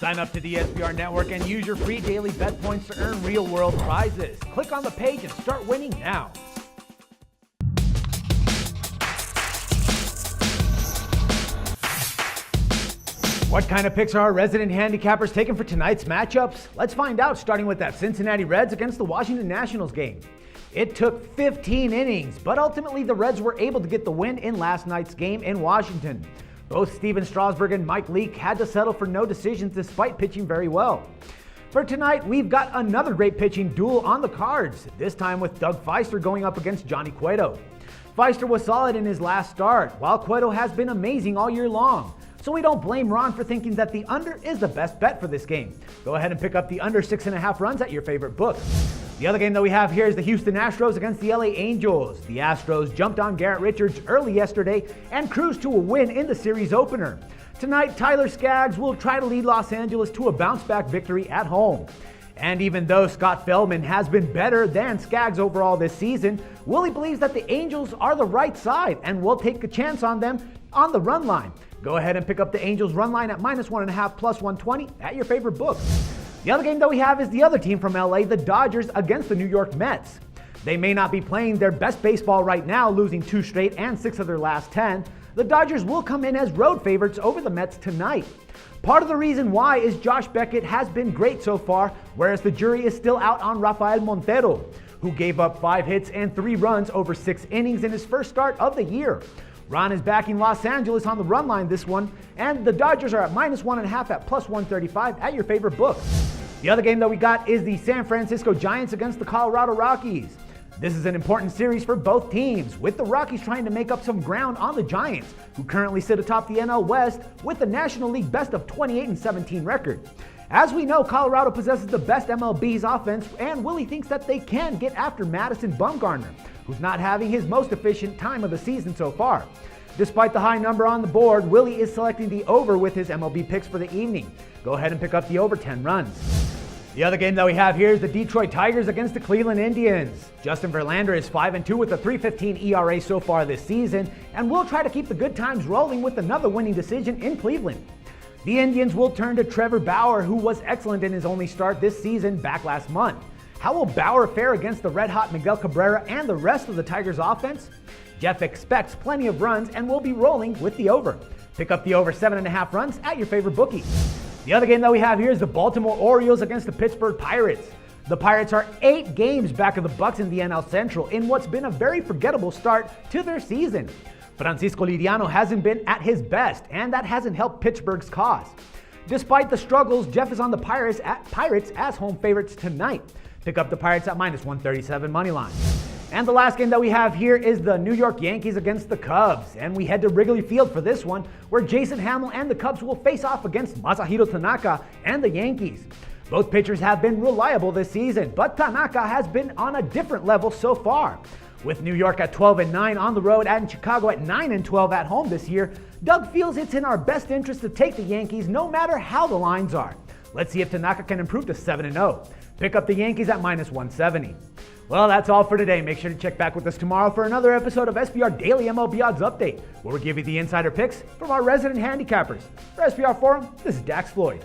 Sign up to the SBR Network and use your free daily bet points to earn real-world prizes. Click on the page and start winning now. What kind of picks are our resident handicappers taking for tonight's matchups? Let's find out, starting with that Cincinnati Reds against the Washington Nationals game. It took 15 innings, but ultimately the Reds were able to get the win in last night's game in Washington. Both Steven Strasburg and Mike Leake had to settle for no decisions despite pitching very well. For tonight, we've got another great pitching duel on the cards, this time with Doug Feister going up against Johnny Cueto. Feister was solid in his last start, while Cueto has been amazing all year long. So we don't blame Ron for thinking that the under is the best bet for this game. Go ahead and pick up the under 6.5 runs at your favorite book. The other game that we have here is the Houston Astros against the LA Angels. The Astros jumped on Garrett Richards early yesterday and cruised to a win in the series opener. Tonight, Tyler Skaggs will try to lead Los Angeles to a bounce-back victory at home. And even though Scott Feldman has been better than Skaggs overall this season, Willie believes that the Angels are the right side and will take a chance on them on the run line. Go ahead and pick up the Angels run line at -1.5 plus 120 at your favorite book. The other game that we have is the other team from LA, the Dodgers against the New York Mets. They may not be playing their best baseball right now, losing 2 straight and 6 of their last 10. The Dodgers will come in as road favorites over the Mets tonight. Part of the reason why is Josh Beckett has been great so far, whereas the jury is still out on Rafael Montero, who gave up 5 hits and 3 runs over 6 innings in his first start of the year. Ron is backing Los Angeles on the run line this one, and the Dodgers are at -1.5 at plus 135 at your favorite book. The other game that we got is the San Francisco Giants against the Colorado Rockies. This is an important series for both teams, with the Rockies trying to make up some ground on the Giants, who currently sit atop the NL West with the National League best of 28-17 record. As we know, Colorado possesses the best MLB's offense, and Willie thinks that they can get after Madison Bumgarner, who's not having his most efficient time of the season so far. Despite the high number on the board, Willie is selecting the over with his MLB picks for the evening. Go ahead and pick up the over 10 runs. The other game that we have here is the Detroit Tigers against the Cleveland Indians. Justin Verlander is 5-2 with a 3.15 ERA so far this season, and will try to keep the good times rolling with another winning decision in Cleveland. The Indians will turn to Trevor Bauer, who was excellent in his only start this season back last month. How will Bauer fare against the red-hot Miguel Cabrera and the rest of the Tigers' offense? Jeff expects plenty of runs and will be rolling with the over. Pick up the over 7.5 runs at your favorite bookie. The other game that we have here is the Baltimore Orioles against the Pittsburgh Pirates. The Pirates are 8 games back of the Bucks in the NL Central in what's been a very forgettable start to their season. Francisco Liriano hasn't been at his best, and that hasn't helped Pittsburgh's cause. Despite the struggles, Jeff is on the Pirates as home favorites tonight. Pick up the Pirates at -137 money line. And the last game that we have here is the New York Yankees against the Cubs, and we head to Wrigley Field for this one, where Jason Hammel and the Cubs will face off against Masahiro Tanaka and the Yankees. Both pitchers have been reliable this season, but Tanaka has been on a different level so far. With New York at 12-9 on the road and Chicago at 9-12 at home this year, Doug feels it's in our best interest to take the Yankees no matter how the lines are. Let's see if Tanaka can improve to 7-0. Pick up the Yankees at -170. Well, that's all for today. Make sure to check back with us tomorrow for another episode of SBR Daily MLB Odds Update, where we give you the insider picks from our resident handicappers. For SBR Forum, this is Dax Floyd.